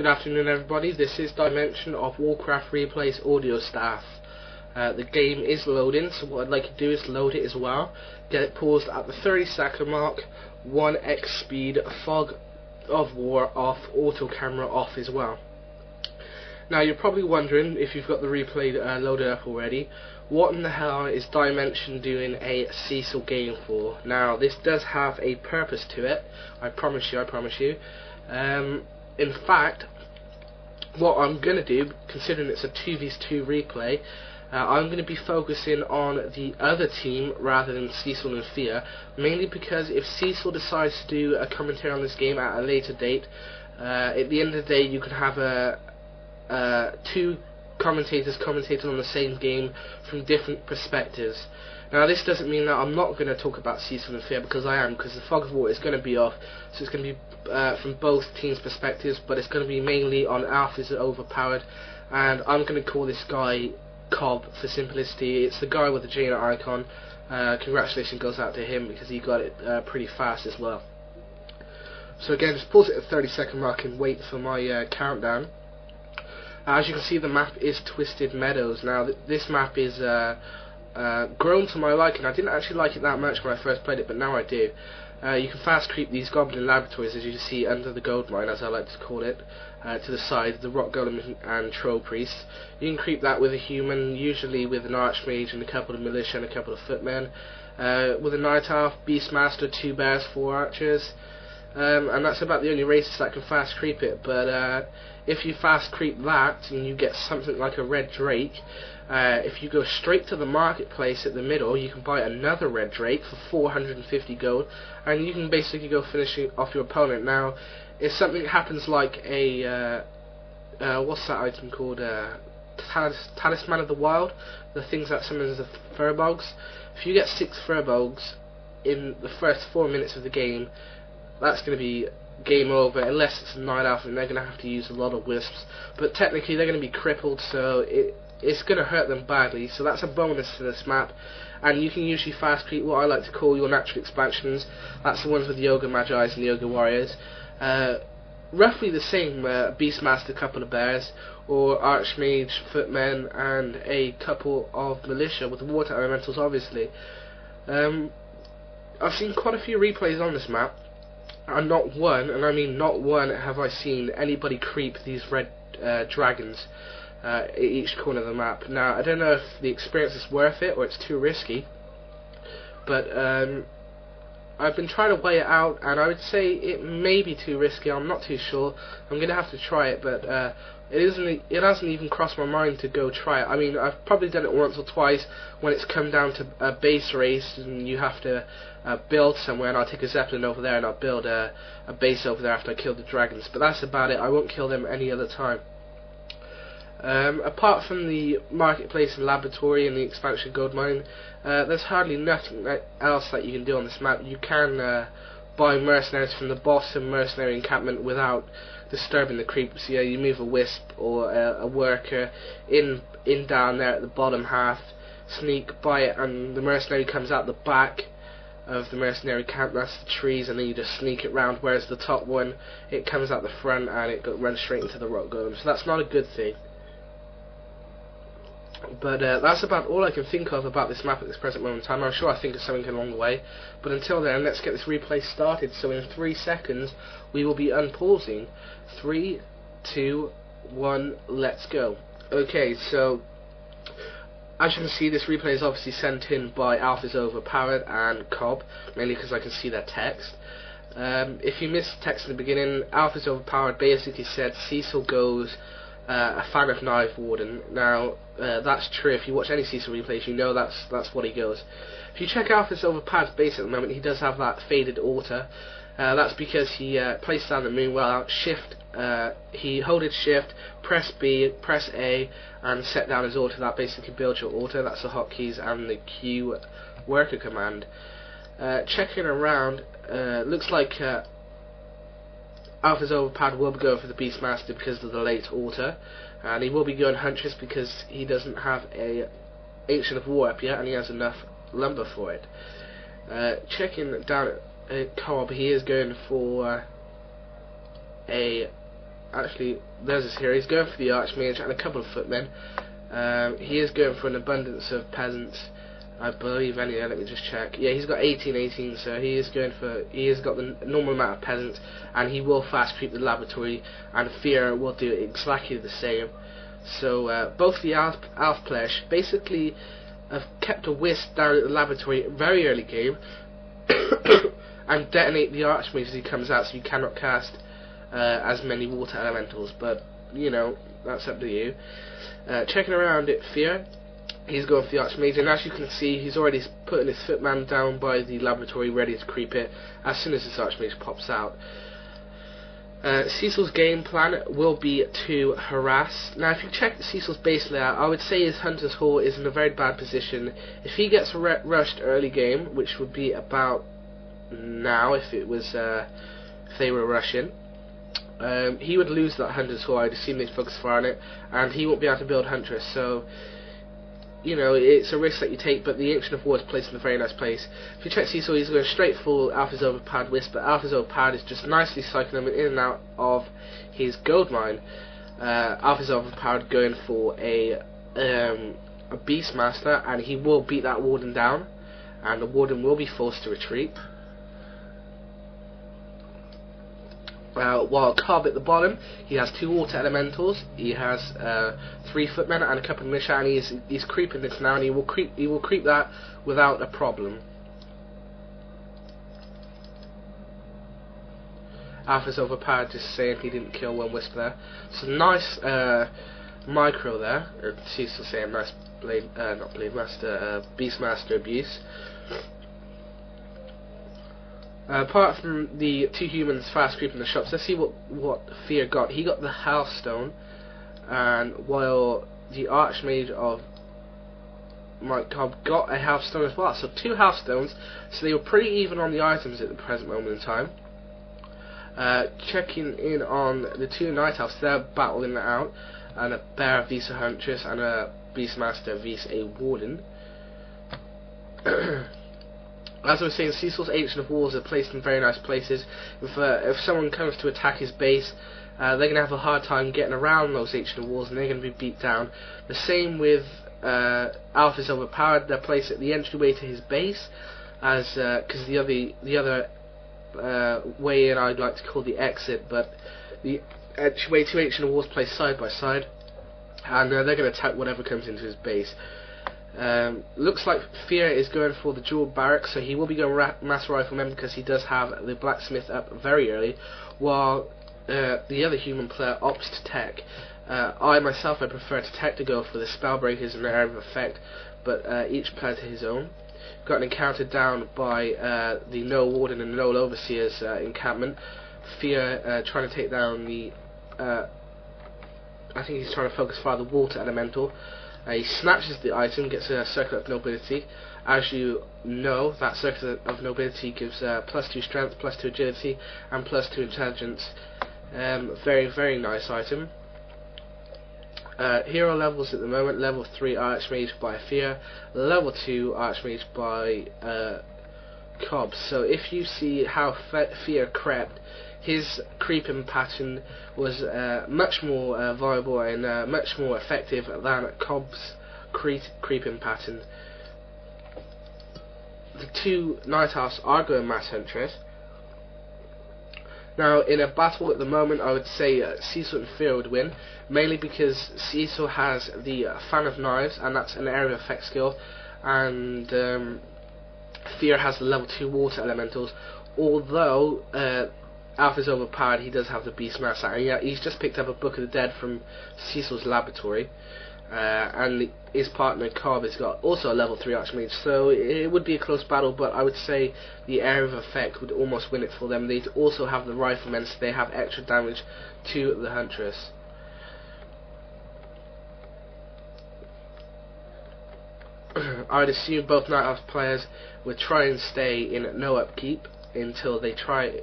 Good afternoon everybody, this is Dimension of Warcraft Replay's audio staff. The game is loading, so what I'd like to do is load it as well. Get it paused at the 30-second mark, 1x speed, fog of war off, auto camera off as well. Now you're probably wondering, if you've got the replay loaded up already, what in the hell is Dimension doing a Cecil game for? Now this does have a purpose to it, I promise you. In fact, what I'm going to do, considering it's a 2v2 replay, I'm going to be focusing on the other team rather than Cecil and Fia, mainly because if Cecil decides to do a commentary on this game at a later date, at the end of the day you can have two commentators commentating on the same game from different perspectives. Now this doesn't mean that I'm not going to talk about Cecil and Fia, because I am, because the fog of war is going to be off, so it's going to be from both teams' perspectives, but it's going to be mainly on Alpha's overpowered, and I'm going to call this guy Cobb for simplicity. It's the guy with the Jaina icon. Congratulations goes out to him because he got it pretty fast as well. So again, just pause it at the 30-second mark and wait for my countdown. As you can see, the map is Twisted Meadows. Now this map is grown to my liking. I didn't actually like it that much when I first played it, but now I do. You can fast creep these goblin laboratories, as you can see, under the gold mine, as I like to call it, to the side, the rock golem and troll priests. You can creep that with a human, usually with an archmage and a couple of militia and a couple of footmen. With a night elf, beastmaster, 2 bears, 4 archers, and that's about the only races that can fast creep it. But if you fast creep that and you get something like a red drake, if you go straight to the marketplace at the middle, you can buy another red drake for 450 gold, and you can basically go finishing off your opponent. Now, if something happens like a what's that item called? Talisman of the Wild, the things that summons the furbolgs. If you get 6 furbolgs in the first 4 minutes of the game, that's going to be game over, unless it's a night elf and they're going to have to use a lot of wisps. But technically they're going to be crippled, so it's going to hurt them badly, so that's a bonus to this map. And you can usually fast creep what I like to call your natural expansions. That's the ones with the Ogre Magi's and the Ogre Warriors. Roughly the same, Beastmaster, couple of bears, or Archmage, footmen, and a couple of militia with water elementals, obviously. I've seen quite a few replays on this map, and not one, and I mean not one, have I seen anybody creep these red dragons at each corner of the map. Now, I don't know if the experience is worth it or it's too risky, but I've been trying to weigh it out, and I would say it may be too risky. I'm not too sure. I'm going to have to try it, but it hasn't even crossed my mind to go try it. I mean, I've probably done it once or twice when it's come down to a base race and you have to build somewhere, and I'll take a Zeppelin over there and I'll build a base over there after I kill the dragons, but that's about it. I won't kill them any other time. Apart from the marketplace and laboratory and the expansion gold mine, there's hardly nothing else that you can do on this map. You can buy mercenaries from the bottom mercenary encampment without disturbing the creeps. Yeah, you move a wisp or a worker in down there at the bottom half, sneak, buy it, and the mercenary comes out the back of the mercenary camp. That's the trees, and then you just sneak it round. Whereas the top one, it comes out the front and it runs straight into the rock golem. So that's not a good thing. But that's about all I can think of about this map at this present moment in time. I'm sure I think of something along the way, but until then, let's get this replay started. So in 3 seconds we will be unpausing. 3, 2, 1, let's go. Okay, so as you can see, this replay is obviously sent in by Alpha's Overpowered and Cobb, mainly because I can see their text. If you missed the text in the beginning, Alpha's Overpowered basically said Cecil goes a fan of Knife Warden. Now that's true. If you watch any Cecil replays, you know that's what he goes. If you check Alpha's Overpowered's base at the moment, he does have that faded altar. That's because he placed down the moon well out. He holded shift, press B, press A, and set down his altar. That basically builds your altar. That's the hotkeys and the Q worker command. Checking around, looks like Alpha's Overpowered will be going for the Beastmaster because of the late altar, and he will be going Huntress because he doesn't have a Ancient of War up yet, and he has enough lumber for it. Checking down at Cobb, he is going for a actually, there's his hero. He's going for the Archmage and a couple of footmen. He is going for an abundance of peasants, I believe. Anyway, let me just check. Yeah, he's got 18, so he is going for. He has got the normal amount of peasants, and he will fast creep the laboratory, and Fear will do exactly the same. So both the Alf players basically have kept a wisp down at the laboratory very early game, and detonate the Archmage as he comes out, so you cannot cast as many water elementals. But you know, that's up to you. Checking around at Fear, he's going for the Archmage, and as you can see, he's already putting his footman down by the laboratory, ready to creep it as soon as this Archmage pops out. Cecil's game plan will be to harass. Now, if you check Cecil's base layout, I would say his Hunter's Hall is in a very bad position. If he gets rushed early game, which would be about now if it was if they were rushing, he would lose that Hunter's Hall. I'd assume they'd focus fire on it, and he won't be able to build Huntress. So, you know, it's a risk that you take, but the Ancient of War is placed in a very nice place. If you check Cecil, he's going straight for Alpha's Overpowered Wisp, but Alpha's Overpowered is just nicely cycling him in and out of his gold mine. Alpha's Overpowered going for a Beastmaster, and he will beat that Warden down, and the Warden will be forced to retreat. While Cobb at the bottom, he has 2 water elementals, he has 3 footmen and a couple of militia, and he's creeping this now, and he will creep that without a problem. Alpha's Overpowered, just saying he didn't kill one wisp there. So nice micro there, or Cecil saying nice Beastmaster abuse. Apart from the 2 humans fast creeping the shops, let's see what Fear got. He got the Healthstone, and while the Archmage of Mike Cobb got a Healthstone as well. So 2 Healthstones, so they were pretty even on the items at the present moment in time. Checking in on the 2 Night Elves, they're battling it out, and a Bear vs a Huntress and a Beastmaster vs a Warden. As I was saying, Cecil's Ancient of Wars are placed in very nice places. If someone comes to attack his base, they're going to have a hard time getting around those Ancient of Wars, and they're going to be beat down. The same with Alpha's Overpowered. They're placed at the entryway to his base, as because the other way in I'd like to call the exit, but the entryway to Ancient of Wars placed side by side, and they're going to attack whatever comes into his base. Looks like Fear is going for the dual barracks, so he will be going Master Rifleman because he does have the Blacksmith up very early, while the other human player opts to tech. I prefer to tech to go for the Spellbreakers and the Area of Effect, but each player to his own. Got an encounter down by the No Warden and No Overseer's encampment. Fear trying to take down the I think he's trying to focus fire the Water Elemental. He snatches the item, gets a Circlet of Nobility. As you know, that Circlet of Nobility gives +2 Strength, +2 Agility, and +2 Intelligence. Very, very nice item. Hero levels at the moment: level 3 Archmage by Fear, level 2 Archmage by Cobb. So if you see how Fear crept, his creeping pattern was much more viable and much more effective than Cobb's creeping pattern. The 2 Night Elves are going Mass Huntress. Now, in a battle at the moment, I would say Cecil and Fear would win, mainly because Cecil has the Fan of Knives, and that's an area effect skill, and Fear has the level 2 Water Elementals, although Alpha's Overpowered, he does have the Beastmaster, and he's just picked up a Book of the Dead from Cecil's laboratory, and his partner Cobb has got also a level 3 Archmage, so it would be a close battle, but I would say the Area of Effect would almost win it for them. They'd also have the Riflemen, so they have extra damage to the Huntress. I'd assume both Night Elf players would try and stay in no upkeep until they try